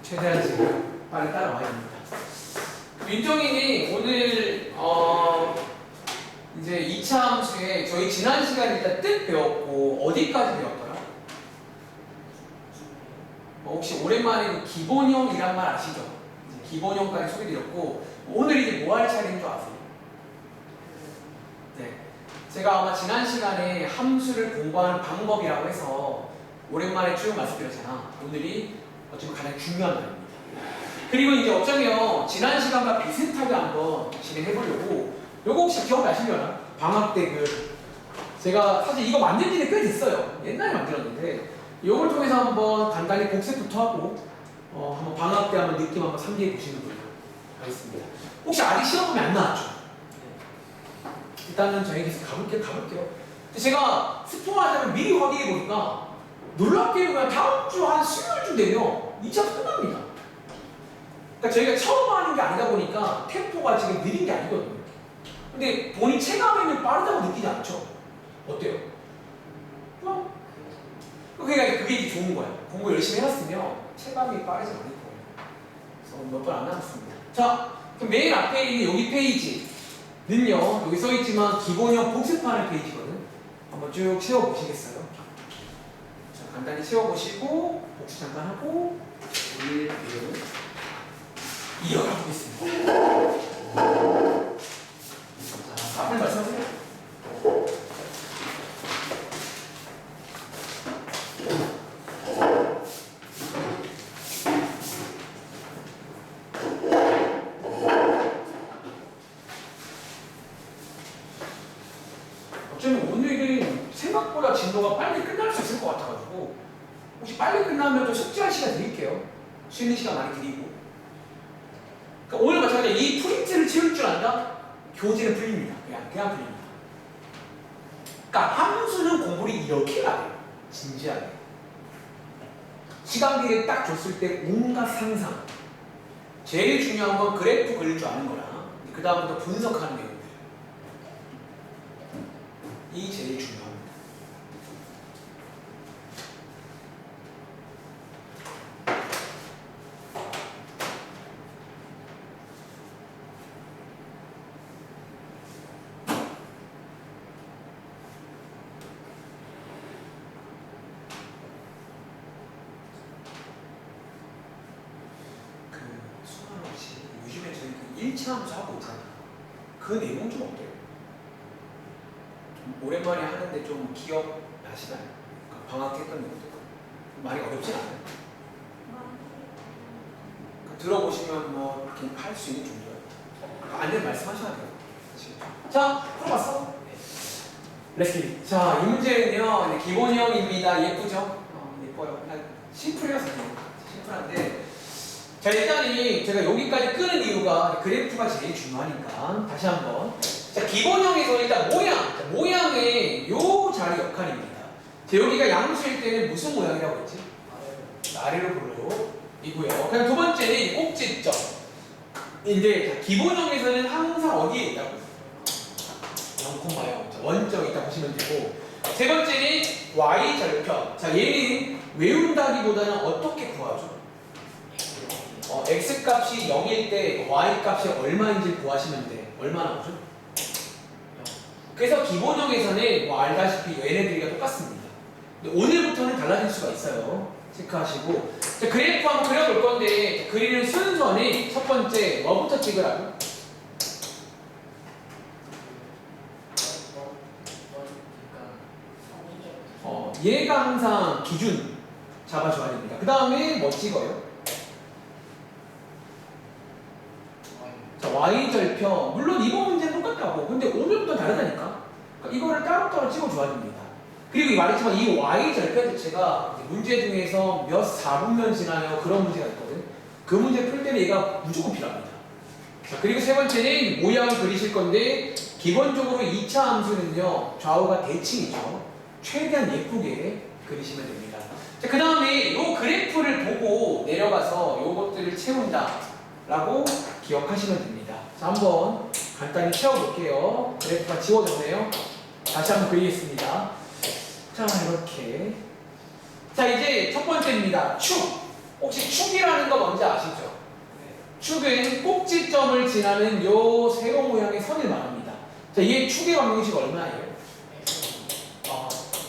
최대한 지금 빨리 따라와야 합니다. 윤종인이 오늘 이제 2차 함수에 저희 지난 시간에 일단 뜻 배웠고 어디까지 배웠더라? 혹시 오랜만에 기본형이란 말 아시죠? 기본형까지 소개드렸고 오늘 이제 뭐 할 차례인 줄 아세요? 네, 제가 아마 지난 시간에 함수를 공부하는 방법이라고 해서 오랜만에 쭉 말씀드렸잖아. 오늘이 어쩌면 가장 중요한 날입니다. 그리고 이제 어쩌면 지난 시간과 비슷하게 한번 진행해보려고 요거 혹시 기억나시려나? 방학 때 제가 사실 이거 만든 지는 꽤 됐어요. 옛날에 만들었는데 요걸 통해서 한번 간단히 복습부터 하고 한번 방학 때 한번 느낌 한번 상기해 보시는 걸로 하겠습니다. 혹시 아직 시험범위 안 나왔죠? 일단은 저희에게서 가볼게요. 제가 스포하자면 미리 확인해 보니까 놀랍게도 그냥 다음 주 한 수요일쯤 되면 2차 끝납니다. 그러니까 저희가 처음 하는 게 아니다 보니까 템포가 지금 느린 게 아니거든요. 근데 본인 체감에는 빠르다고 느끼지 않죠? 어때요? 그러니까 그게 이제 좋은 거예요. 공부 열심히 해놨으면 체감이 빠르지 않을 거예요. 그래서 몇 번 안 남았습니다. 자, 그럼 맨 앞에 있는 여기 페이지는요, 여기 써있지만 기본형 복습하는 페이지거든. 한번 쭉 채워보시겠어요? 자, 간단히 채워보시고 복습 잠깐 하고 우리 내용을 이어가 보겠습니다. 자, 앞을 말씀하세요. 어쩌면 오늘은 생각보다 진도가 빨리 끝날 수 있을 것 같아가지고 혹시 빨리 끝나면 좀 숙제할 시간 드릴게요. 쉬는 시간 많이 드리고. 그러니까 오늘 마찬가지로 이 프린트를 채울 줄 안다? 교재는 풀립니다. 그냥 풀립니다. 그러니까 함수는 공부를 이렇게 가야 돼요. 진지하게. 시간비를 딱 줬을 때 온갖 상상. 제일 중요한 건 그래프 그릴 줄 아는 거랑 그 다음부터 분석하는 내용들. 이 제일 중요합니다. 수많은 혹시 요즘에 저희 1차 함수 하고 있잖아요. 그 내용 좀 어때요? 오랜만에 하는데 좀 기억나시나요? 그러니까 방학 때 했던 내용들 많이 어렵진 않아요? 그러니까 들어보시면 뭐 이렇게 할 수 있는 정도예요. 그러니까 안 되면 말씀하셔야 돼요. 자, 풀어봤어? 렛츠기. 자, 이 문제는요 기본형입니다. 예쁘죠? 예뻐요. 그냥 심플해요. 심플한데 자, 일단은 제가 여기까지 끄는 이유가 그래프가 제일 중요하니까 다시 한번. 자, 기본형에서 일단 모양의 요 자리 역할입니다. 자, 여기가 양수일 때는 무슨 모양이라고 했지? 아래로 이고요. 그냥 두 번째는 꼭지점. 이제 기본형에서는 항상 어디에 있다고? 0,0 원점이 있다 보시면 되고, 세 번째는 y절편. 자, 얘는 외운다기보다는 어떻게 구하죠? x 값이 0일 때 y 값이 얼마인지 구하시면 돼. 얼마 나오죠? 그래서 기본형에서는 뭐 알다시피 얘네들이가 똑같습니다. 근데 오늘부터는 달라질 수가 있어요. 체크하시고. 자, 그래프 한번 그려볼 건데 그리는 순서는 첫 번째 뭐부터 찍으라고? 얘가 항상 기준 잡아줘야 됩니다. 그 다음에 뭐 찍어요? 자, y절편. 물론 이번 문제는 똑같다고. 근데 오늘부터 다르다니까. 그러니까 이거를 따로따로 찍어줘야 됩니다. 그리고 말했지만 이 y절편 자체가 문제 중에서 몇 4분면 지나요 그런 문제가 있거든. 그 문제 풀 때는 얘가 무조건 필요합니다. 자, 그리고 세 번째는 모양을 그리실 건데 기본적으로 2차 함수는요 좌우가 대칭이죠. 최대한 예쁘게 그리시면 됩니다. 자, 그 다음에 이 그래프를 보고 내려가서 요것들을 채운다 라고 기억하시면 됩니다. 자, 한번 간단히 채워볼게요. 그래프가 지워졌네요. 다시 한번 그리겠습니다. 자, 이렇게. 자, 이제 첫 번째입니다. 축. 혹시 축이라는 거 뭔지 아시죠? 축은 꼭지점을 지나는 요 세로 모양의 선을 말합니다. 자, 이게 축의 방정식 얼마예요?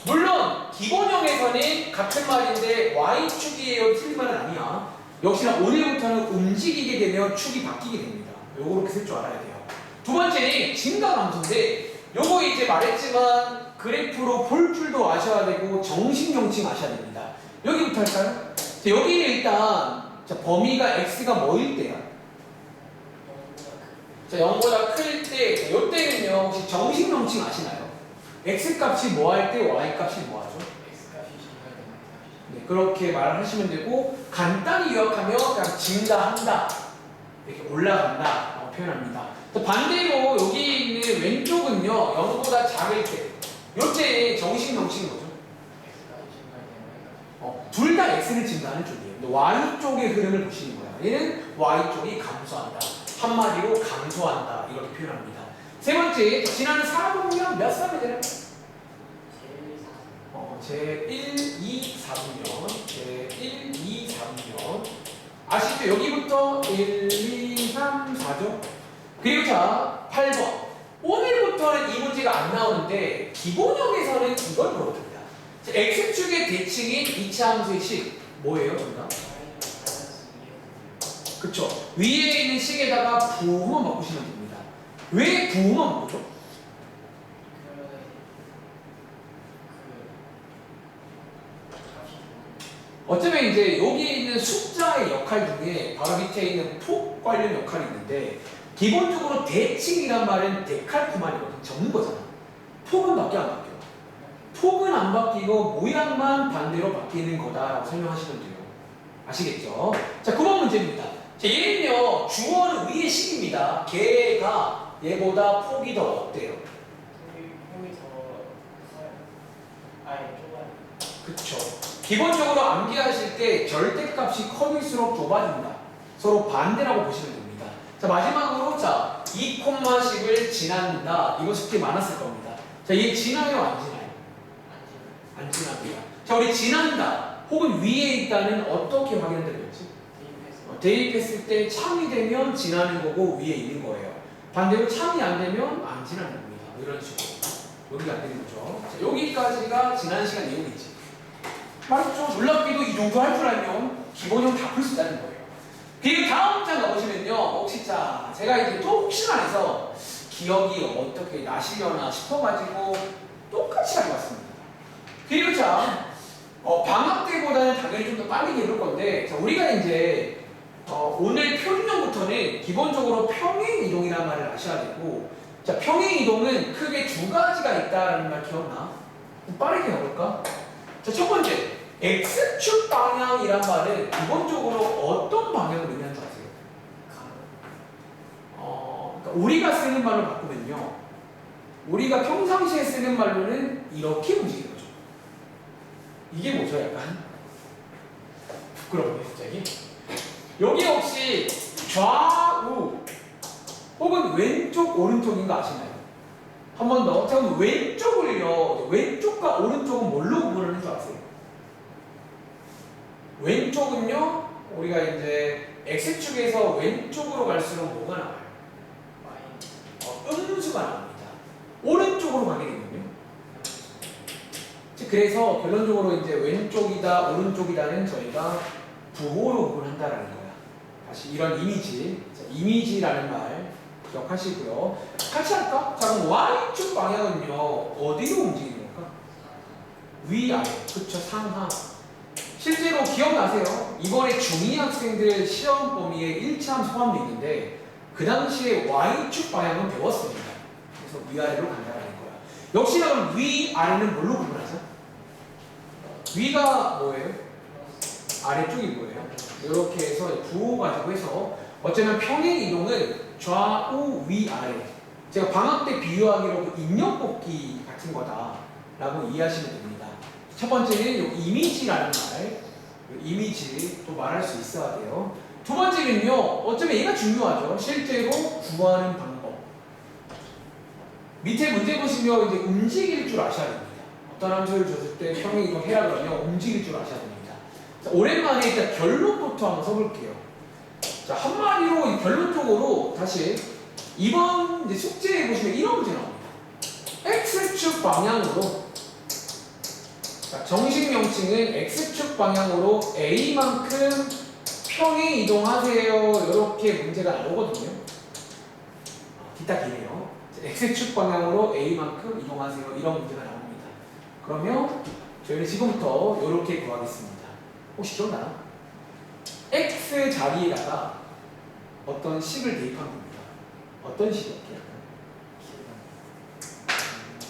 물론 기본형에서는 같은 말인데 y축이에요 틀린 말은 아니야. 역시나 오늘부터는 움직이게 되면 축이 바뀌게 됩니다. 요거 그렇게 쓸 줄 알아야 돼요. 두 번째는 증가 감소인데 요거 이제 말했지만 그래프로 볼 줄도 아셔야 되고 정식 명칭 아셔야 됩니다. 여기부터 할까요? 자, 여기는 일단 자, 범위가 x가 뭐일 때야? 자, 0보다 클 때, 요때는요 혹시 정식 명칭 아시나요? x 값이 뭐 할 때 y 값이 뭐 하죠? 네, 그렇게 말을 하시면 되고 간단히 요약하면 그냥 증가한다 이렇게 올라간다 라고 표현합니다. 또 반대로 여기 있는 왼쪽은요 0보다 작을 때 요때 정식 명칭인 거죠. 둘 다 x는 증가하는 쪽이에요. 근데 y 쪽의 흐름을 보시는 거예요. 얘는 y 쪽이 감소한다. 한마디로 감소한다 이렇게 표현합니다. 세 번째, 지나는 사분면 몇 사분이 되나요? 제1, 2, 4분면 제1, 2, 4분면 아시죠? 여기부터 1, 2, 3, 4죠? 그리고 자 8번 오늘부터는 이 문제가 안 나오는데 기본형에서는 이걸 물어봅니다. x축의 대칭인 이차함수의 식 뭐예요? 정답? 그쵸? 위에 있는 식에다가 부호만 바꾸시면 됩니다. 왜 부호만 바꾸죠? 어쩌면 이제 여기 있는 숫자의 역할 중에 바로 밑에 있는 폭 관련 역할이 있는데 기본적으로 대칭이란 말은 데칼코마니거든. 적는 거잖아. 폭은 바뀌어 안 바뀌어? 폭은 안 바뀌고 모양만 반대로 바뀌는 거다라고 설명하시면 돼요. 아시겠죠? 자, 9번 문제입니다. 자, 얘는요 주어는 위의 식입니다. 걔가 얘보다 폭이 더 어때요? 폭이 더 커요. 아니 좁아요. 그쵸. 기본적으로 암기하실 때 절대값이 커질수록 좁아진다. 서로 반대라고 보시면 됩니다. 자, 마지막으로 자 2,10을 지난다. 이거 숙제 많았을 겁니다. 자, 얘 지나요 안 지나요? 안 지납니다. 자, 우리 지난다 혹은 위에 있다는 어떻게 확인한다고했지? 대입했을 때 참이 되면 지나는 거고 위에 있는 거예요. 반대로 참이 안 되면 안 지나는 겁니다. 이런 식으로. 여기가 안 되는 거죠. 자, 여기까지가 지난 시간 내용이지. 말했죠? 놀랍게도 이 정도 할 줄 알면 기본형 다 풀 수 있다는 거예요. 그리고 다음 장 가보시면요. 혹시 자, 제가 이제 또 혹시나 해서 기억이 어떻게 나시려나 싶어가지고 똑같이 가져왔습니다. 그리고 자, 방학 때보다는 당연히 좀 더 빨리 해볼 건데, 자, 우리가 이제 오늘 표준형부터는 기본적으로 평행 이동이라는 말을 아셔야 되고, 자, 평행 이동은 크게 두 가지가 있다라는 말 기억나? 빠르게 가볼까? 자, 첫 번째, x축 방향이란 말은 기본적으로 어떤 방향을 의미하는 줄 아세요? 그러니까 우리가 쓰는 말로 바꾸면요, 우리가 평상시에 쓰는 말로는 이렇게 움직이는 거죠. 이게 뭐죠? 약간 부끄러운데 갑자기? 여기 혹시 좌우 혹은 왼쪽 오른쪽인 거 아시나요? 한 번 더. 자, 그럼 왼쪽을요, 왼쪽과 오른쪽은 뭘로 구분하는 줄 아세요? 왼쪽은요, 우리가 이제 x축에서 왼쪽으로 갈수록 뭐가 나와요? 음수가 나옵니다. 오른쪽으로 가게 되면요. 그래서 결론적으로 이제 왼쪽이다, 오른쪽이다는 저희가 부호로 구분한다라는 거야. 다시 이런 이미지, 자, 이미지라는 말 기억하시고요. 같이 할까? 자, 그럼 y축 방향은요, 어디로 움직이는 걸까? 위아래, 그쵸, 상하. 실제로 기억나세요? 이번에 중2 학생들 시험 범위에 1차함 소함도 있는데 그 당시에 y축 방향은 배웠습니다. 그래서 위아래로 간다라는 거야. 역시나 그럼 위아래는 뭘로 구분하죠? 위가 뭐예요? 아래쪽이 뭐예요? 이렇게 해서 부호 가지고 해서 어쩌면 평행 이동은 좌우 위아래, 제가 방학 때 비유하기로 인형 뽑기 같은 거다라고 이해하시면 됩니다. 첫 번째는 요 이미지라는 말, 이미지 또 말할 수 있어야 돼요. 두 번째는요, 어쩌면 얘가 중요하죠. 실제로 구하는 방법. 밑에 문제 보시면 이제 움직일 줄 아셔야 됩니다. 어떤 함수를 줬을 때 평행 이동 해라 그러면 움직일 줄 아셔야 됩니다. 자, 오랜만에 일단 결론부터 한번 써볼게요. 자, 한마디로 이 결론적으로 다시 이번 이제 숙제에 보시면 이런 문제 나옵니다. x축 방향으로, 자, 정식 명칭은 x축 방향으로 a만큼 평행 이동하세요. 이렇게 문제가 나오거든요. 기타 기네요. x축 방향으로 a만큼 이동하세요. 이런 문제가 나옵니다. 그러면 저희는 지금부터 이렇게 구하겠습니다. 혹시 기억나요? x 자리에다가 어떤 식을 대입한 겁니다. 어떤 식이었게요?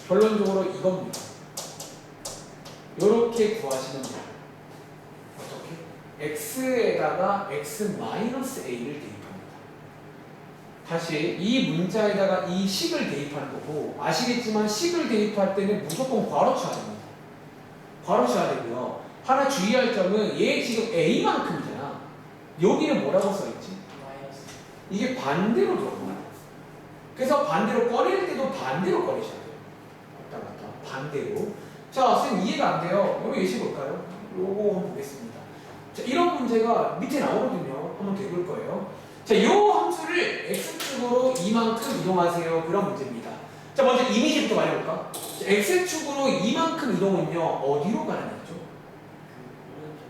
결론적으로 이겁니다. 이렇게 구하시면 돼요. 어떻게? x에다가 x-a를 대입합니다. 다시 이 문자에다가 이 식을 대입하는 거고, 아시겠지만 식을 대입할 때는 무조건 괄호 쳐야 됩니다. 괄호 쳐야 되고요. 하나 주의할 점은 얘 지금 a만큼이잖아. 여기는 뭐라고 써있지? 마이너스. 이게 반대로 들어가요. 그래서 반대로 꺼낼 때도 반대로 꺼내셔야 돼요. 왔다 갔다 반대로. 자, 선생님 이해가 안 돼요. 여기 예시 볼까요? 요거 한번 보겠습니다. 자, 이런 문제가 밑에 나오거든요. 한번 대볼 거예요. 자, 요 함수를 x축으로 이만큼 이동하세요. 그런 문제입니다. 자, 먼저 이미지부터 말해볼까? 자, x축으로 이만큼 이동은요, 어디로 가는 거죠?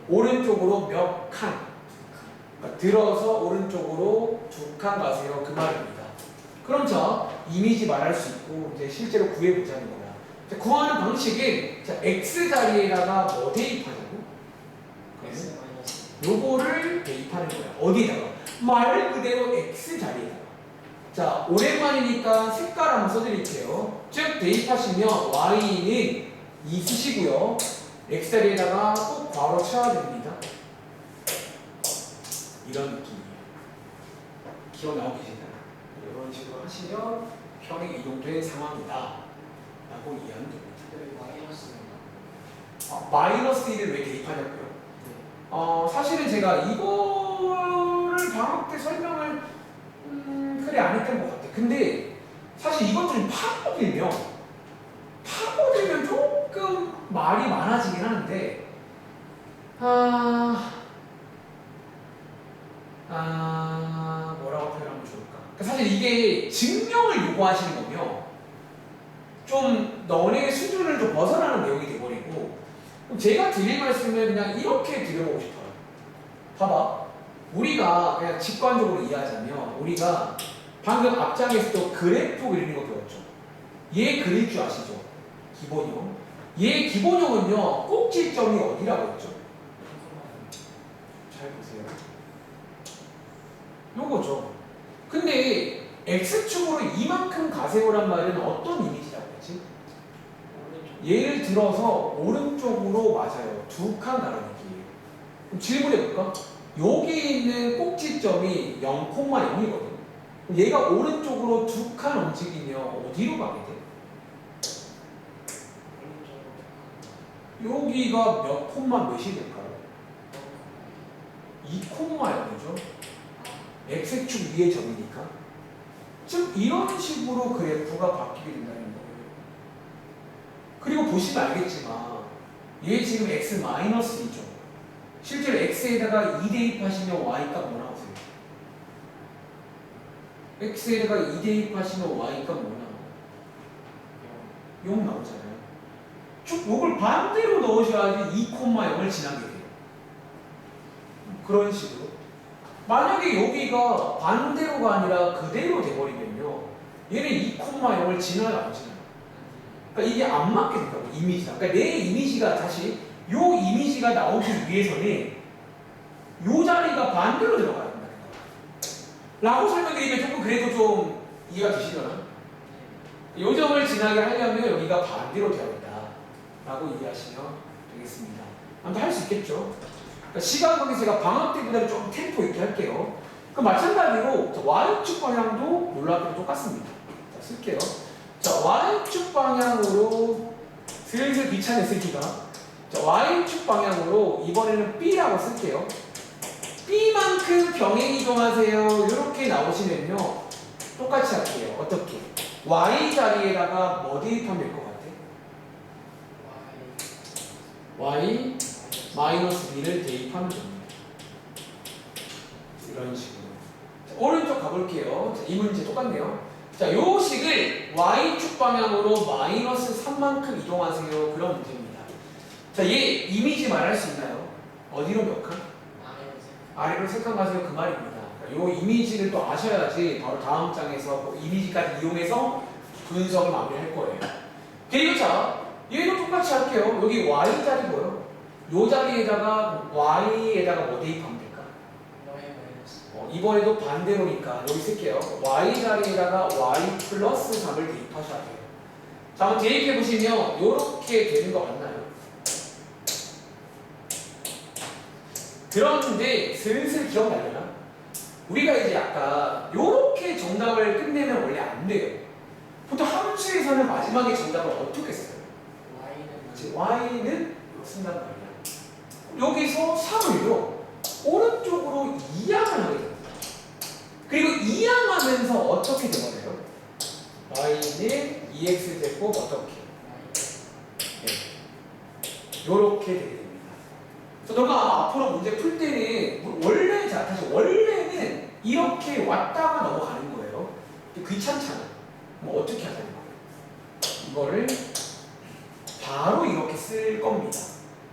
오른쪽으로 몇 칸? 그러니까 들어서 오른쪽으로 2칸 가세요. 그 말입니다. 그럼 자, 이미지 말할 수 있고, 이제 실제로 구해보자는 거야. 자, 구하는 방식은, 자, x 자리에다가 뭐 대입하냐고? x 마이너스. 요거를 대입하는 거야. 어디에다가? 말 그대로 x 자리에다가. 자, 오랜만이니까 색깔 한번 써드릴게요. 즉, 대입하시면 y는 2 쓰시고요. x 자리에다가 꼭 괄호 쳐야 됩니다. 이런 느낌이에요. 기억 나오고 계시나요? 이런 식으로 하시면 평행 이동된 상황이다 라고 이해하면 됩니다. 근데 왜 마이너스인가? 마이너스 1을 왜 대입하냐고요? 사실은 제가 이거를 방학 때 설명을 그래 안 했던 것 같아요. 근데 사실 이것 좀 파고들면 조금 말이 많아지긴 하는데 뭐라고 표현하면 좋을까? 그러니까 사실 이게 증명을 요구하시는 거면 좀 너네 수준을 좀 벗어나는 내용이 돼버리고, 그럼 제가 드릴 말씀을 그냥 이렇게 드려보고 싶어요. 봐봐. 우리가 그냥 직관적으로 이해하자면, 우리가 방금 앞장에서도 그래프 그리는 거 배웠죠. 얘 그릴 줄 아시죠? 기본형. 얘 기본형은요, 꼭지점이 어디라고 했죠? 잘 보세요. 요거죠. 근데 x축으로 이만큼 가세요란 말은 어떤 이미지라고 했지? 예를 들어서 오른쪽으로 맞아요. 2칸 가는 얘기예요. 그럼 질문해볼까? 여기 있는 꼭지점이 0,0이거든. 얘가 오른쪽으로 2칸 움직이면 어디로 가게 돼? 여기가 몇 콤마 몇이 될까요? 2,0이죠. x축 위의 점이니까. 즉 이런 식으로 그래프가 바뀌게 된다는 거예요. 그리고 보시면 알겠지만 얘 지금 x-2죠. 실제로 x에다가 2 대입하시면 y값 뭐 나오세요? x에다가 2 대입하시면 y값 뭐 나와요? 0 나오잖아요. 쭉 요걸 반대로 넣으셔야지 2,0을 지나게 돼요. 그런 식으로. 만약에 여기가 반대로가 아니라 그대로 돼버리면요, 얘는 2,0을 지나요, 안 지나요? 그러니까 이게 안 맞게 된다고, 이미지가. 그러니까 내 이미지가 다시, 요 이미지가 나오기 위해서는 요 자리가 반대로 들어가야 된다. 라고 설명드리면 조금 그래도 좀 이해가 되시려나? 요 점을 지나게 하려면 여기가 반대로 돼야 된다. 라고 이해하시면 되겠습니다. 아무튼 할 수 있겠죠? 그러니까 시간 관계제가 방학 때보다는 좀 템포 있게 할게요. 그럼 마찬가지로 y축 방향도 놀랍게도 똑같습니다. 자, 쓸게요. 자, y축 방향으로 슬슬 귀찮았으니까, 자, y축 방향으로 이번에는 b라고 쓸게요. b만큼 병행 이동하세요. 이렇게 나오시면요, 똑같이 할게요. 어떻게? y 자리에다가 뭐 대입하면 될 것 같아? y 마이너스 b를 대입하면 됩니다. 이런 식으로. 오른쪽 가볼게요. 자, 이 문제 똑같네요. 자, 요 식을 y축 방향으로 마이너스 3만큼 이동하세요. 그런 문제입니다. 자, 얘 이미지 말할 수 있나요? 어디로 몇 칸? 아래로 3칸 가세요. 그 말입니다. 요 이미지를 또 아셔야지 바로 다음 장에서 그 이미지까지 이용해서 분석을 마무리할 거예요. 그리고 자, 얘도 똑같이 할게요. 여기 y 자리 뭐요? 요 자리에다가 y에다가 뭐 대입하면 될까? 이번에도 반대로니까 여기 쓸게요. y 자리에다가 y 플러스 3을 대입하셔야 돼요. 자, 한번 대입해 보시면 이렇게 되는 거 맞나요? 그런데 슬슬 기억나려나? 우리가 이제 아까 이렇게 정답을 끝내면 원래 안 돼요. 보통 함수에서는 마지막에 정답을 어떻게 써요? y는 쓴단 말이야. 여기서 3을요 오른쪽으로 이항을 하게 됩니다. 그리고 이항하면서 어떻게 되거든요? y는 2x제곱 어떻게? 요렇게 되게 됩니다. 그래서 너가 아마 앞으로 문제 풀 때는 원래 사실 원래는 이렇게 왔다가 넘어가는 거예요. 귀찮잖아. 뭐 어떻게 하자는 거예요? 이거를 바로 이렇게 쓸 겁니다.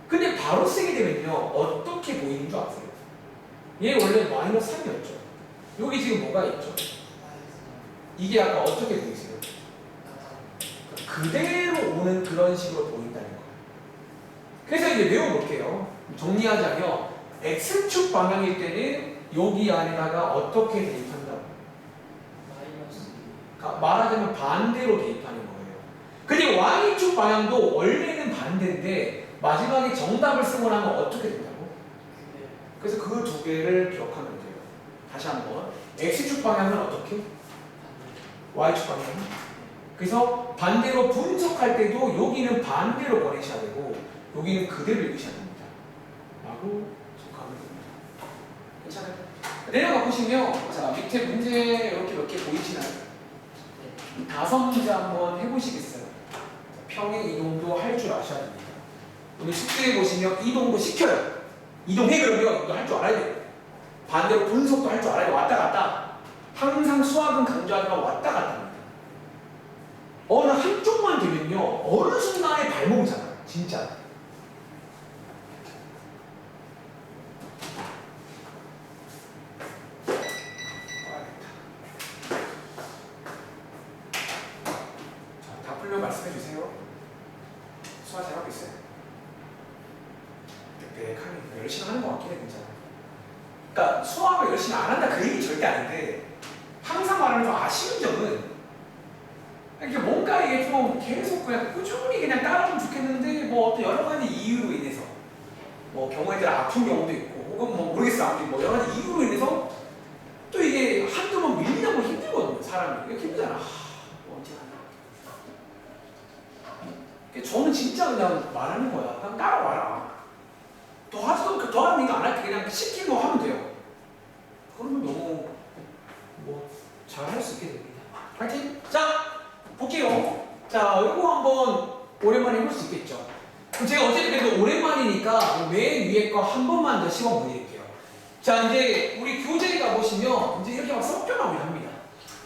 근데 바로 쓰게 되면요 어떻게 보이는 줄 아세요? 얘 원래 마이너스 3이었죠. 여기 지금 뭐가 있죠? 이게 아까 어떻게 보이세요? 그대로 오는 그런 식으로 보인다는 거예요. 그래서 이제 외워볼게요. 정리하자면 x축 방향일 때는 여기 안에다가 어떻게 대입한다고? 그러니까 말하자면 반대로 대입하는 거예요. 근데 y축 방향도 원래는 반대인데 마지막에 정답을 쓰고 나면 어떻게 된다고? 그래서 그 두 개를 기억하면 돼요. 다시 한번 x축 방향은 어떻게? y축 방향은? 그래서 반대로 분석할 때도 여기는 반대로 보내셔야 되고 여기는 그대로 읽으셔야 됩니다. 라고 가면 됩니다. 괜찮아요? 내려가 보시면 자 밑에 문제 이렇게 몇 개 보이시나요? 5문제 한번 해보시겠어요? 평행 이동도 할 줄 아셔야 됩니다. 오늘 숙제에 보시면 이동도 시켜요. 이동해 그러면 이거 할 줄 알아야 돼요. 반대로 분석도 할 줄 알아야 돼요. 왔다 갔다. 항상 수학은 강조하지만 왔다 갔다 합니다. 어느 한쪽만 되면요 어느 순간에 발목이 잡아요. 진짜. 다 풀려 말씀해 주세요. 수학 잘하고 있어요. 빽빽하게 열심히 하는 것 같긴 해 진짜. 그러니까 수학을 열심히 안 한다 그 얘기 절대 아닌데 항상 말하는 좀 아쉬운 점은 이게 뭔가 이게 좀 계속 그냥 꾸준히 그냥 따라오면 좋겠는데 뭐 어떤 여러 가지 이유로 인해서 뭐 경우에 따라 아픈 경우도 있고 혹은 뭐 모르겠어 아무튼 뭐 여러 가지 이유로 인해서 또 이게 한두 번 밀리다 보면 힘들거든요 사람이. 이렇게 힘들잖아. 뭐 언제 하나. 저는 진짜 그냥 말하는 거야. 그냥 따라와라. 더 하지도 더 하는 거 안 할게. 그냥 시키는 거 하면 돼요. 그러면 너무 뭐 잘할 수 있게 됩니다. 파이팅! 자 볼게요. 자 이거 한번 오랜만에 해볼 수 있겠죠. 그럼 제가 어쨌든 그래도 오랜만이니까 맨 위에 거 한 번만 더 씹어 보여드릴게요. 자 이제 우리 교재에 가보시면 이제 이렇게 막 섞여 나오긴 합니다.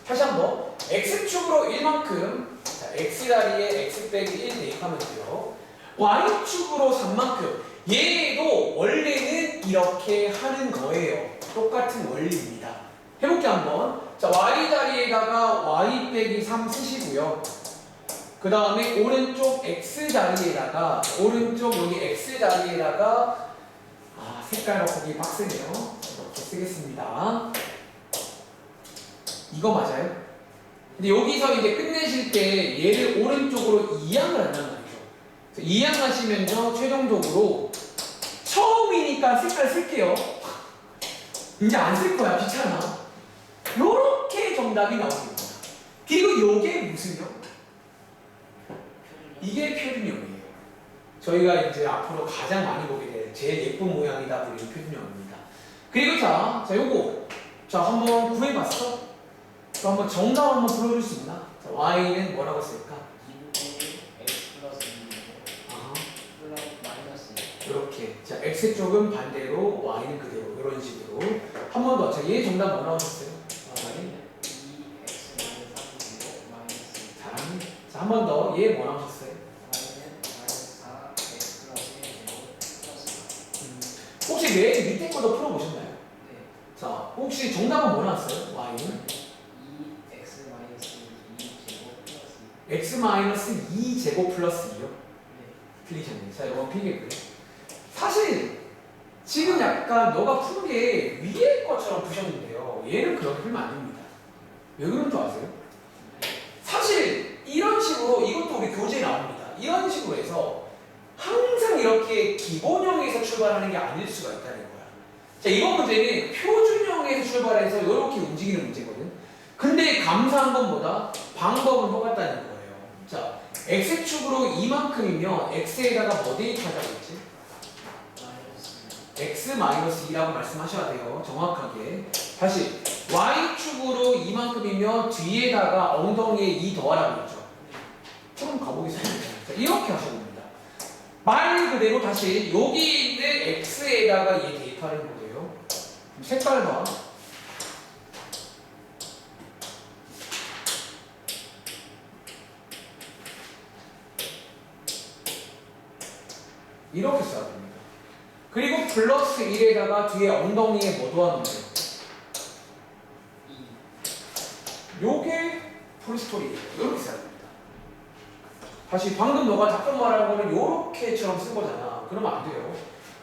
다시 한번 x축으로 1만큼 자, x 자리에 x 빼기 1 대입하면 돼요. y축으로 3만큼 얘도 원래는 이렇게 하는 거예요. 똑같은 원리입니다. 해볼게요 한번. 자 y 자리에다가 y 빼기 3 쓰시고요. 그 다음에 오른쪽 x 자리에다가 오른쪽 여기 x 자리에다가 색깔 바꾸기 빡세네요. 이렇게 쓰겠습니다. 이거 맞아요? 근데 여기서 이제 끝내실 때 얘를 오른쪽으로 이항을 한단 말이죠. 이항하시면요 최종적으로 처음이니까 색깔 쓸게요. 이제 안 쓸 거야 귀찮아. 요렇게 정답이 나옵니다. 그리고 요게 무슨요? 이게 표준형이에요. 저희가 이제 앞으로 가장 많이 보게 될 제일 예쁜 모양이다 보니 표준형입니다. 그리고 자 요거 자 한번 구해봤어? 또 한번 정답 한번 불러줄 수 있나? 자, y는 뭐라고 쓸까? 2분의 x 플러스 2 플러스 마이너스 이렇게 자 x쪽은 반대로 y는 그대로 이런 식으로 한 번 더. 자 얘 정답 뭐 나오셨어요? 번 더. 얘 뭐 나오셨어요? y는 마이너스 4 x 플러스 1 제곱 플러스 혹시 내 밑에 거도 풀어보셨나요? 네. 자, 혹시 정답은 뭐 나왔어요? y는? 2x 마이너스 2 제곱 플러스 x 마이너스 2 제곱 플러스 2요? 네. 틀리셨네. 자, 이건 필기고요. 사실 지금 약간 너가 푸는 게 위에 것처럼 푸셨는데요. 얘는 그렇게 풀면 안 됩니다. 왜 그런 줄 아세요? 사실 이런 식으로 이것도 우리 교재에 나옵니다. 이런 식으로 해서 항상 이렇게 기본형에서 출발하는 게 아닐 수가 있다는 거야. 자, 이번 문제는 표준형에서 출발해서 이렇게 움직이는 문제거든. 근데 감사한 건 뭐다? 방법은 똑같다는 거예요. 자, x축으로 이만큼이면 x에다가 뭐 대입하자고 했지? x-2라고 말씀하셔야 돼요. 정확하게. 다시 y축으로 이만큼이면 뒤에다가 엉덩이에 2 더하라고 했죠. 조금 가보겠습니다. 자, 이렇게 하셔야 됩니다. 말 그대로 다시 여기 있는 x에다가 얘 대입하는 거예요. 색깔 봐. 이렇게 써야 됩니다. 그리고 플러스 1에다가 뒤에 엉덩이에 뭐 더하면 돼요? 2 요게 풀스토리예요. 이렇게 써야 됩니다. 다시 방금 너가 잠깐 말한 거는 요렇게처럼 쓴 거잖아. 그러면 안 돼요.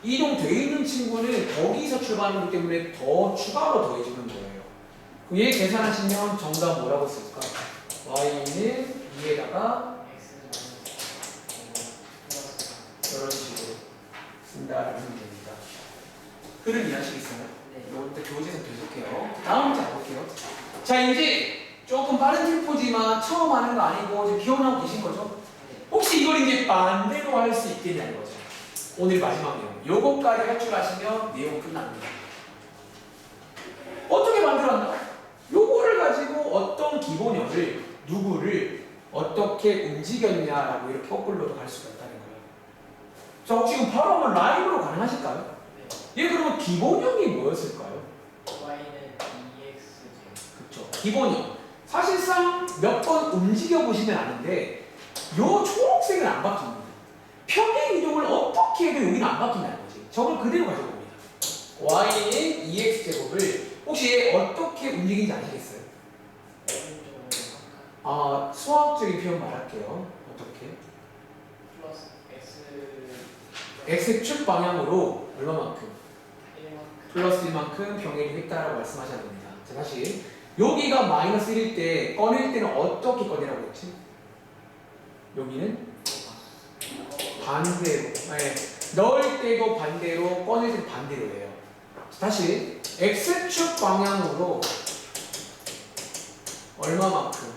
이동돼 있는 친구는 거기서 출발하는 거기 때문에 더 추가로 더해주는 거예요. 그럼 얘 계산하시면 정답 뭐라고 쓸까? y는 2에다가 x 마이너스 플러스 이런 식으로 쓴다라는 겁니다. 흐름 이해하시겠어요? 네. 이것도 교재에서 계속해요. 다음 문제 가볼게요. 자, 이제 조금 빠른 템포지만 처음 하는 거 아니고 지금 기억나고 계신 거죠? 네. 혹시 이걸 이제 반대로 할 수 있겠냐는 거죠. 오늘 마지막 내용. 요거까지 할 줄 아시면 내용 끝납니다. 어떻게 만들었나? 요거를 가지고 어떤 기본형을 누구를 어떻게 움직였냐라고 이렇게 거꾸로도 갈 수가 있다는 거예요. 자, 지금 바로 한번 라이브로 가능하실까요? 네. 얘 그러면 기본형이 뭐였을까요? y는 2x 제곱 그렇죠. 기본형. 사실상 몇 번 움직여 보시면 아는데 요 초록색은 안 바뀝니다. 평행 이동을 어떻게 해도 여기는 안 바뀐다는 거지. 저걸 그대로 가져옵니다. y는 2x 제곱을 혹시 얘 어떻게 움직이는지 아시겠어요? 오른쪽으로 아, 수학적인 표현 말할게요. 어떻게? 플러스 x x축 방향으로 얼마만큼? 1만큼 플러스 1만큼 병행이 했다라고 말씀하셔야 됩니다. 자, 다시 여기가 마이너스 1일 때 꺼낼 때는 어떻게 꺼내라고 했지? 여기는 반대로. 네. 넣을 때도 반대로, 꺼낼 때도 반대로예요. 다시 x축 방향으로 얼마만큼?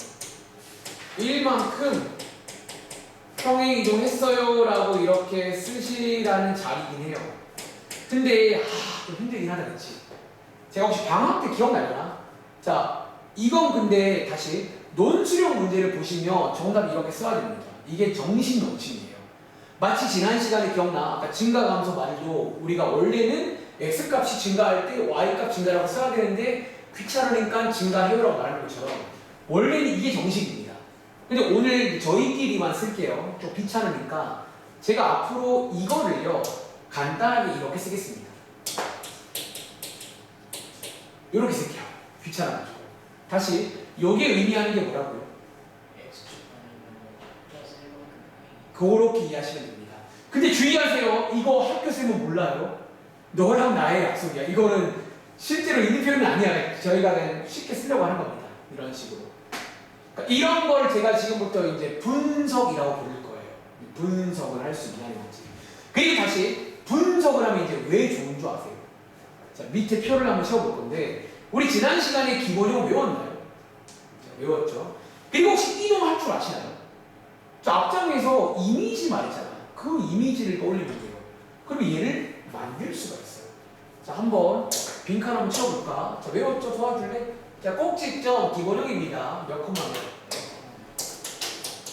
1만큼 평행 이동했어요 라고 이렇게 쓰시라는 자리긴 해요. 근데 좀 힘들긴 하다 그치? 제가 혹시 방학 때 기억나려나? 자, 이건 근데 다시 논술형 문제를 보시면 정답이 이렇게 써야 됩니다. 이게 정신 넘침이에요. 마치 지난 시간에 기억나? 아까 증가감소 말도 우리가 원래는 x값이 증가할 때 y값 증가라고 써야 되는데 귀찮으니까 증가해요라고 말하는 것처럼 원래는 이게 정식입니다. 근데 오늘 저희끼리만 쓸게요. 좀 귀찮으니까 제가 앞으로 이거를요 간단하게 이렇게 쓰겠습니다. 이렇게 쓸게요. 귀찮아가지고. 다시 여기에 의미하는 게 뭐라고요? x축 방향으로 플러스 1만큼 그렇게 이해하시면 됩니다. 근데 주의하세요. 이거 학교쌤은 몰라요. 너랑 나의 약속이야. 이거는 실제로 있는 표현은 아니야. 저희가 그냥 쉽게 쓰려고 하는 겁니다. 이런 식으로. 그러니까 이런 걸 제가 지금부터 이제 분석이라고 부를 거예요. 분석을 할 수 있냐는 거지. 그리고 다시 분석을 하면 이제 왜 좋은 줄 아세요? 자, 밑에 표를 한번 세워볼 건데 우리 지난 시간에 기본형 외웠나요? 자, 외웠죠. 그리고 혹시 이동할 줄 아시나요? 자, 앞장에서 이미지 말했잖아요. 그 이미지를 떠올리면 돼요. 그럼 얘를 만들 수가 있어요. 자, 한번 빈칸 한번 채워볼까? 자, 외웠죠? 도와줄래? 자, 꼭지점 기본형입니다. 몇 콤마면?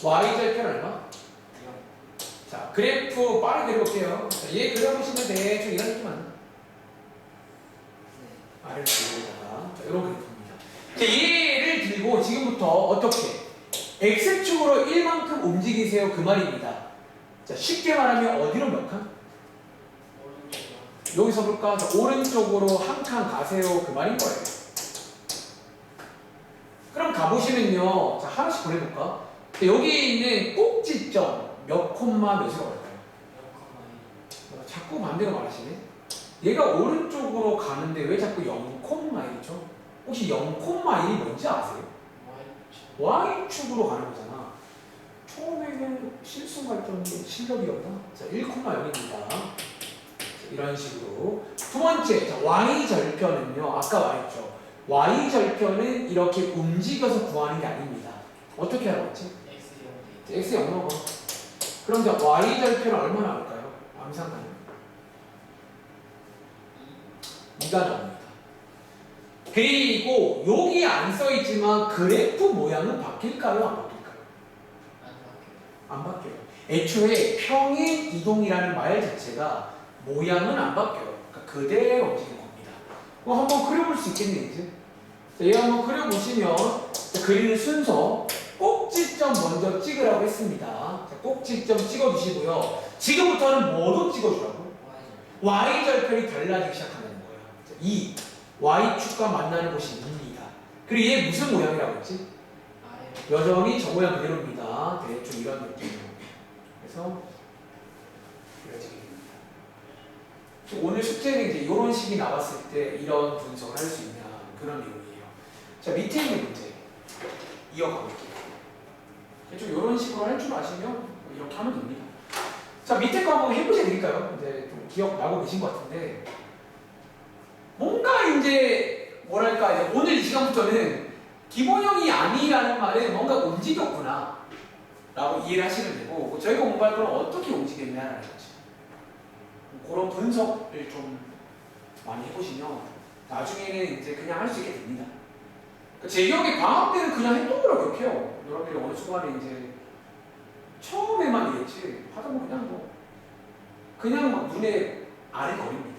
y절편 얼마? 자, 그래프 빠르게 그려볼게요. 자, 얘 그려보시면 대충 이런 느낌 안 나? 아래로 들어다가 자, 이런 그래프입니다. 자, 얘를 들고 지금부터 어떻게? X축으로 1만큼 움직이세요. 그 말입니다. 자, 쉽게 말하면 어디로 몇 칸? 오른쪽으로. 여기서 볼까? 자, 오른쪽으로 한 칸 가세요. 그 말인 거예요. 그럼 가보시면요. 자, 하나씩 보내볼까? 자, 여기 있는 꼭지점 몇 콤마 몇이라고 할까요? 0,2. 자꾸 반대로 말하시네. 얘가 오른쪽으로 가는데 왜 자꾸 0,1이죠? 혹시 0,1이 뭔지 아세요? Y축. Y축으로 가는 거잖아. 처음에는 실순발전이 실력이었나? 자, 1,0입니다. 이런 식으로. 두 번째, 자, Y절편은요. 아까 말했죠. Y절편은 이렇게 움직여서 구하는 게 아닙니다. 어떻게 하라고 했지? X0. X 0 넣어봐. 그럼 자, Y절편은 얼마나 나올까요? 암산가는? 2가 나옵니다. 그리고 여기 안 써있지만 그래프 모양은 바뀔까요? 안 바뀔까요? 안 바뀌어요. 안 바뀌어요. 애초에 평행 이동이라는 말 자체가 모양은 안 바뀌어요. 그러니까 그대로 움직이는 겁니다. 그거 한번 그려볼 수 있겠네 이제. 자, 얘 한번 그려보시면 자, 그리는 순서 꼭지점 먼저 찍으라고 했습니다. 자, 꼭지점 찍어주시고요. 지금부터는 뭐도 찍어주라고? Y축. Y절편이 달라지기 시작한다는 거예요. 자, 이 Y축과 만나는 곳이 2입니다. 그리고 얘 무슨 모양이라고 했지? Y로. 여전히 저 모양 그대로입니다. 대충 이런 느낌으로. 그래서 그려지게 됩니다. 오늘 숙제는 이제 이런 식이 나왔을 때 이런 분석을 할 수 있냐 그런 내용이에요. 자, 밑에 있는 문제 이어가 볼게요. 좀 이런 식으로 할 줄 아시면 이렇게 하면 됩니다. 자, 밑에 거 한번 해보셔야 되니까요. 이제 좀 기억나고 계신 것 같은데 뭔가 이제 뭐랄까 이제 오늘 이 시간부터는 기본형이 아니라는 말에 뭔가 움직였구나 라고 이해를 하시면 되고 저희가 공부할 건 어떻게 움직였냐라는 거죠. 그런 분석을 좀 많이 해보시면 나중에는 이제 그냥 할 수 있게 됩니다. 제 기억에 방학 때는 그냥 했던 거라고 기억해요. 여러분들이 어느 순간에 이제 처음에만 이랬지 하다 보면 그냥 막 눈에 아른거립니다.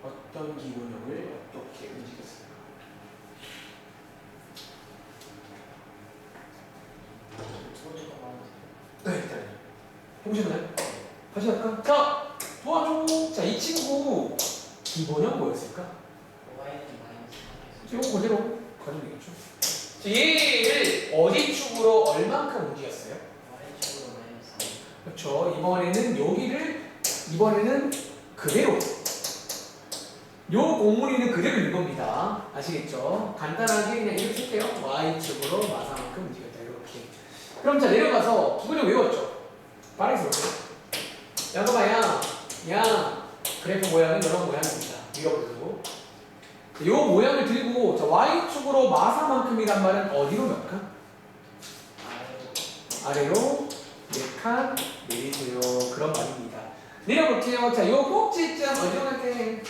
어떤 기본형을 어떻게 움직였을까? 두 번째 거 봐도 돼요. 네, 일단 해보셨나요? 다시 할까? 자, 도와줘. 자, 이 친구 기본형 뭐였을까? Y는 마이너스 지금 그대로 가면 되겠죠. 자, 얘를 어디 축으로 얼만큼 움직였어요? Y축으로 마이너스. 그렇죠. 이번에는 그대로. 요 공무리는 그대로 읽은 겁니다. 아시겠죠? 간단하게 그냥 이렇게 쓸게요. Y축으로 마사만큼 움직였다. 이렇게. 그럼 자, 내려가서 기본형 외웠죠? 빠르게 써볼게요. 야, 봐봐, 야, 그래프 모양은 이런 모양입니다. 위로 부르고. 이 모양을 들고 자, Y축으로 마사만큼이란 말은 어디로 몇 칸? 아래로 4칸 내리세요. 그런 말입니다. 내려볼게요. 자, 요 꼭지점 어디로 갈게?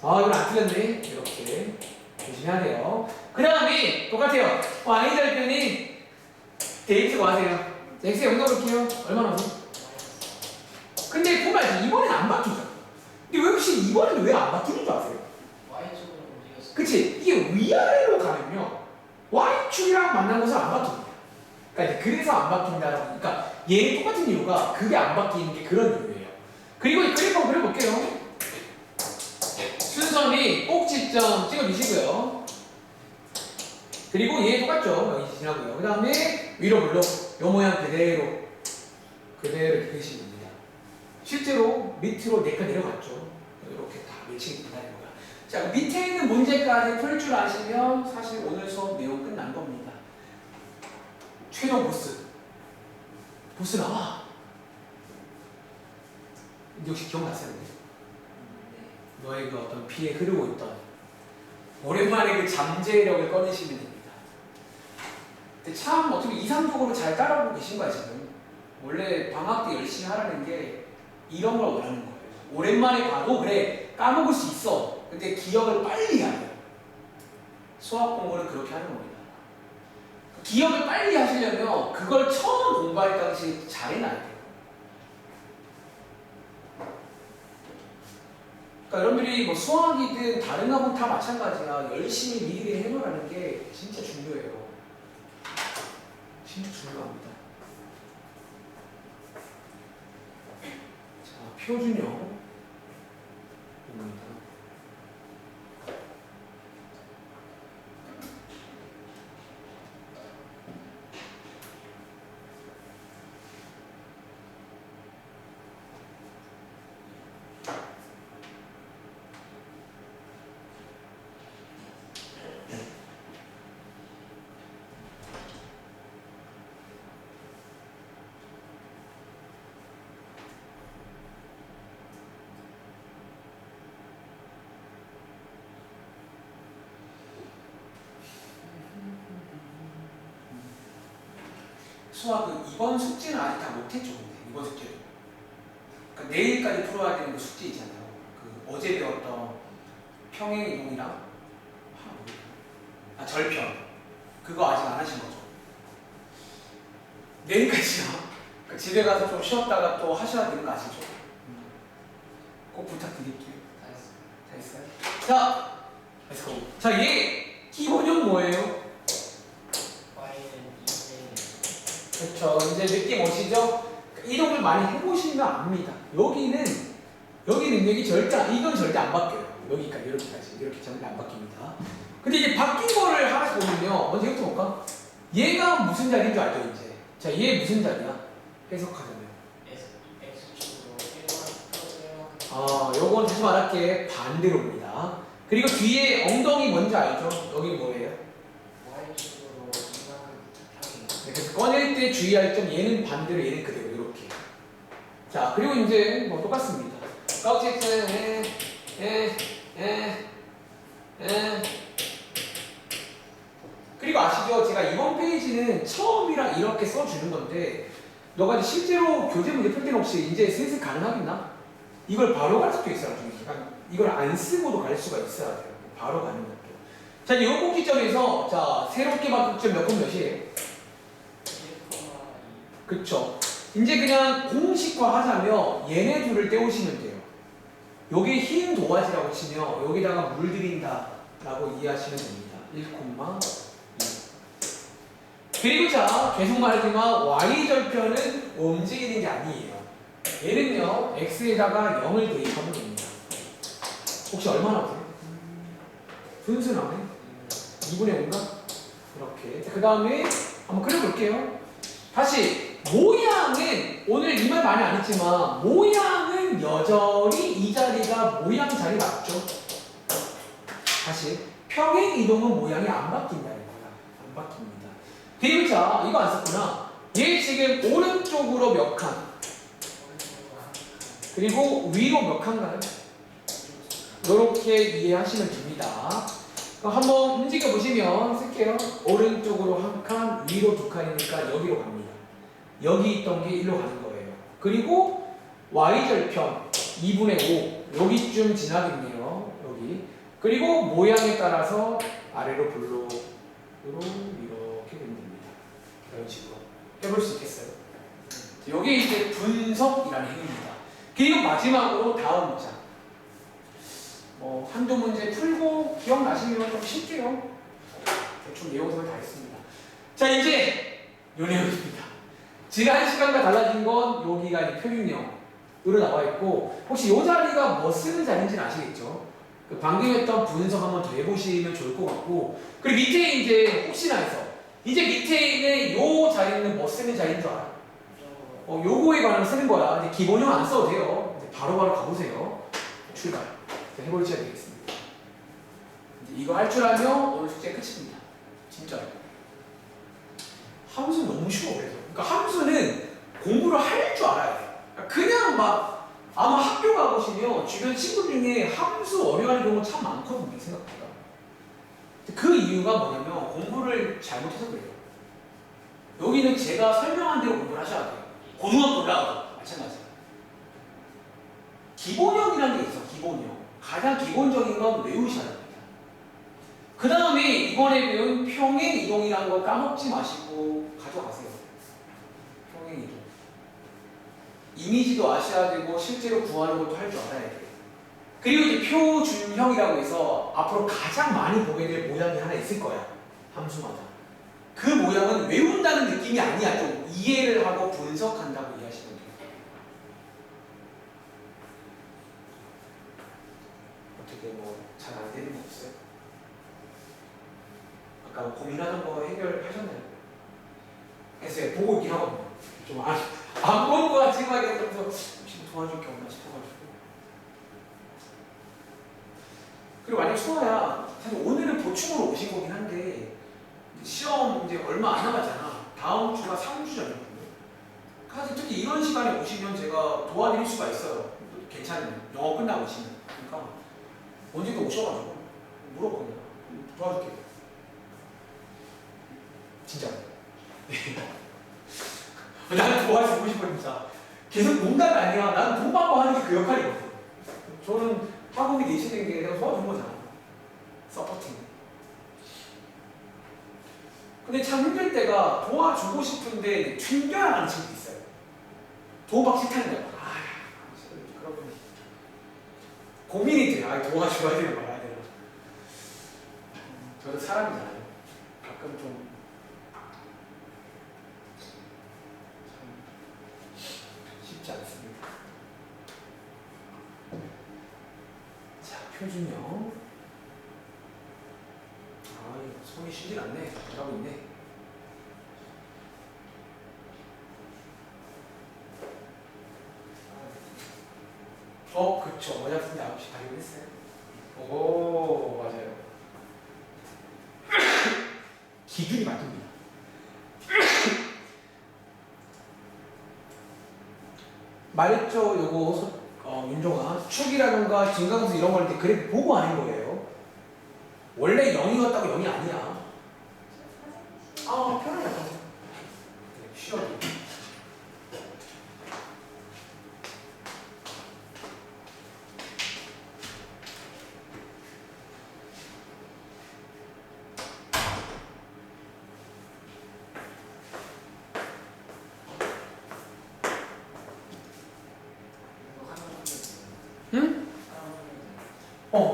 아, 이건 안 틀렸네. 이렇게 조심해야 돼요. 그 다음에 똑같아요. Y절편이 데이트고 하세요. X에 연결볼게요. 얼마나 오세요? 근데 보면 이번엔 안 바뀌죠. 근데 왜 혹시 이번에는 왜 안 바뀌는 줄 아세요? Y축으로 움직였어. 그치? 이게 위아래로 가면요 Y축이랑 만난 곳은 안 바뀝니다. 그러니까 이제 그래서 안 바뀐다라고. 그러니까 얘는 똑같은 이유가 그게 안 바뀌는 게 그런 이유예요. 그리고 이 그래프 한번 그려볼게요. 순선이 꼭지점 찍어주시고요. 그리고 얘 똑같죠. 여기 지나고요. 그 다음에 위로 물러 요 모양 그대로 이렇게 그리시면 됩니다. 실제로 밑으로 4칸 내려갔죠. 이렇게 다 매칭이 된다는 거야. 자, 밑에 있는 문제까지 풀 줄 아시면 사실 오늘 수업 내용 끝난 겁니다. 최종 보스 나와. 이제 혹시 기억났어요? 네. 너의 그 어떤 피에 흐르고 있던 오랜만에 그 잠재력을 꺼내시면 됩니다. 근데 참 어떻게 이상적으로 잘 따라오고 계신 거야 지금. 원래 방학 때 열심히 하라는 게 이런 걸 원하는 거예요. 오랜만에 봐도 그래 까먹을 수 있어. 근데 기억을 빨리 해야 돼요. 수학 공부는 그렇게 하는 겁니다. 기억을 빨리 하시려면 그걸 처음 공부할 당시 잘 해놔야 돼요. 그러니까 여러분들이 뭐 수학이든 다른 과목 다 마찬가지야. 열심히 미리 해놓으라는 게 진짜 중요해요. 진짜 중요합니다. 자, 표준형. 입니다. 수학은 이번 숙제는 아직 다 못했죠. 근데 이번 숙제도. 그러니까 내일까지 풀어야 되는 그 숙제 있잖아요. 그 어제 배웠던 평행이동이랑 절편. 그거 아직 안 하신 거죠. 내일까지요. 그러니까 집에 가서 좀 쉬었다가 또 하셔야 되는 거 아시죠? 꼭 부탁드릴게요. 다 했어요? 자, let's go. 자, 얘 기본형 뭐예요? 그렇죠. 이제 느낌 오시죠? 이동을 많이 해보시면 압니다. 여기는 능력이 이건 절대 안 바뀌어요. 여기까지 이렇게 절대 안 바뀝니다. 근데 이제 바뀐 거를 하나씩 보면요. 먼저 이것부터 볼까? 얘가 무슨 자리인 줄 알죠 이제? 자, 얘 무슨 자리야? 해석하자면. 요건 다시 말할게 반대로입니다. 그리고 뒤에 엉덩이 뭔지 알죠? 여기 뭐예요? 그래서 꺼낼 때 주의할 점 얘는 반대로 얘는 그대로 이렇게. 자, 그리고 이제 뭐 똑같습니다. 깍지는 그리고 아시죠? 제가 이번 페이지는 처음이랑 이렇게 써주는 건데 너가 이제 실제로 교재 문제 풀 때는 혹시 이제 슬슬 가능하겠나? 이걸 바로 갈 수도 있어요. 그러니까 이걸 안 쓰고도 갈 수가 있어야 돼요. 바로 가는 것도. 자, 이제 요 꼭지점에서 자 새롭게 바꾼 점 몇 번 몇이에요? 그쵸. 이제 그냥 공식화 하자면 얘네 둘을 떼우시면 돼요. 요게 흰 도화지라고 치면 여기다가 물들인다 라고 이해하시면 됩니다. 1,2. 그리고 자, 계속 말하지만 y절편은 움직이는 게 아니에요. 얘는요, x에다가 0을 대입하면 됩니다. 혹시 얼마나 오세요? 분수 나오네? 2분의 5인가? 이렇게. 그 다음에 한번 그려볼게요. 다시 모양은 오늘 이 말 많이 안 했지만 모양은 여전히 이 자리가 모양 자리 맞죠? 다시 평행 이동은 모양이 안 바뀐다는 거야. 안 바뀝니다. 그리고 자 이거 안 썼구나. 얘 지금 오른쪽으로 몇 칸? 그리고 위로 몇 칸가요? 이렇게 이해하시면 됩니다. 그럼 한번 움직여 보시면 쓸게요. 오른쪽으로 한 칸, 위로 두 칸이니까 여기로 갑니다. 여기 있던 게 일로 가는 거예요. 그리고 y절편 2분의 5 여기쯤 지나겠네요. 여기. 그리고 모양에 따라서 아래로 블록으로 이렇게 되면 됩니다. 이런 식으로 해볼 수 있겠어요? 이게 이제 분석이라는 행위입니다. 그리고 마지막으로 다음 문장. 한두 문제 풀고 기억나시면 좀 쉴게요. 대충 내용을 다 했습니다. 자, 이제 요 내용입니다. 지난 시간과 달라진 건 여기가 이제 표준형으로 나와 있고 혹시 이 자리가 뭐 쓰는 자리인지는 아시겠죠? 그 방금 했던 분석 한번 더 해보시면 좋을 것 같고 그리고 밑에 이제 혹시나 해서 이제 밑에 있는 요 자리는 뭐 쓰는 자리인 줄 알아? 요거에 관한 쓰는 거야. 근데 기본형 안 써도 돼요. 이제 바로바로 가보세요. 출발. 해보셔야 되겠습니다. 이거 할 줄 알면 오늘 숙제 끝입니다. 진짜로. 함수는 너무 쉬워 그래서. 그러니까 함수는 공부를 할 줄 알아야 돼. 그냥 막 아마 학교 가보시면 주변 친구 중에 함수 어려워하는 경우 참 많거든요 생각보다. 그 이유가 뭐냐면 공부를 잘못해서 그래요. 여기는 제가 설명한 대로 공부를 하셔야 돼요. 고등학교 올라가도 마찬가지예요. 기본형이라는 게 있어. 기본형. 가장 기본적인 건 외우셔야 됩니다. 그 다음에 이번에 배운 평행 이동이라는 거 까먹지 마시고 가져가세요. 평행 이동. 이미지도 아셔야 되고 실제로 구하는 것도 할 줄 알아야 돼요. 그리고 이제 표준형이라고 해서 앞으로 가장 많이 보게 될 모양이 하나 있을 거야. 함수마다. 그 모양은 외운다는 느낌이 아니야. 좀 이해를 하고 분석한다고 이해하시면 돼요. 어떻게 뭐 잘 안 되는 거 없어요? 아까 고민하던 거 해결하셨나요? 했어요. 보고 있긴 하거든요. 좀 안 보는 거 같지만 그래서 혹시 도와줄 게 없나 싶어가지고. 그리고 만약 수아야, 사실 오늘은 보충으로 오신 거긴 한데 시험 이제 얼마 안 남았잖아. 다음 주가 3주 전이거든요. 사실 특히 이런 시간에 오시면 제가 도와드릴 수가 있어요. 괜찮으면 영어 끝나고 오시면. 그러니까 언제도 오셔가지고 물어보거든요. 도와줄게요. 진짜. 나는 도와주고 싶어 진짜. 계속 농담이 아니야. 나는 돈 받고 하는 게 그 역할이거든. 저는 학원에 계시는 게 내가 도와준 거잖아. 서포팅. 근데 참 힘들 때가 도와주고 싶은데 튕겨나가는 친구도 있어요. 도움받기 싫다는 거야. 그러면 고민이 돼요. 도와줘야 되나 말아야 되나. 저도 사람이잖아요. 가끔 좀 쉽지 않습니다. 자, 표준형. 손이 쉬질 않네. 잘하고 있네. 그쵸. 모자 쓴지 9시 다리고 했어요. 오, 맞아요. 기준이 맞습니다. 말했죠, 요거, 윤종아. 축이라던가 증강수 이런 거 할 때 그래프 보고 하는 거예요. 원래 0이었다고 0이 아니야. 편하게 하세요. 쉬어도. 응?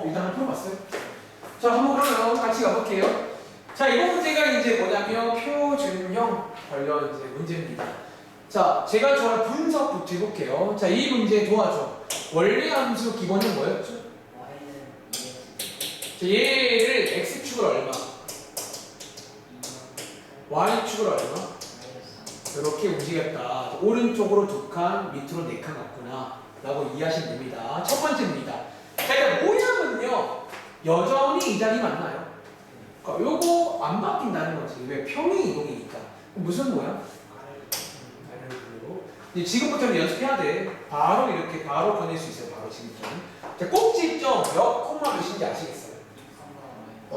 일단 한번 풀어봤어요. 자, 한번 그러면 같이 가볼게요. 자, 이번 문제가 이제 뭐냐면 표준형 관련 이제 문제입니다. 자, 제가 좋아하는 분석부터 해볼게요. 자, 이 문제 도와줘. 원리함수 기본은 뭐였죠? 자, 얘를 x축을 얼마? y축을 얼마? 이렇게 움직였다. 오른쪽으로 2칸, 밑으로 4칸 갔구나 라고 이해하시면 됩니다. 첫 번째입니다. 자, 일단 모양은요 여전히 이 자리 맞나요? 그러니까 요거 안 바뀐다는 거지. 왜? 평행 이동이니까. 무슨 모양? 이제 지금부터는 연습해야 돼. 바로 이렇게 바로 꺼낼 수 있어요. 바로 지금부터는. 자, 꼭지점 몇 콤마 몇인지 아시겠어요?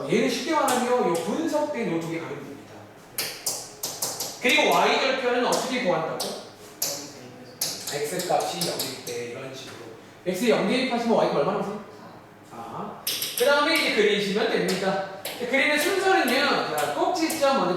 얘는 쉽게 말하면 요 분석된 요 두 개 가면 됩니다. 그리고 y절편은 어떻게 구한다고? x 값이 0일 때 이런 식으로. x에 0 대입하시면 y가 얼마나 오세요? 4. 그 다음에 이제 그리시면 됩니다. 그리는 순서는요. 자, 꼭지점 먼저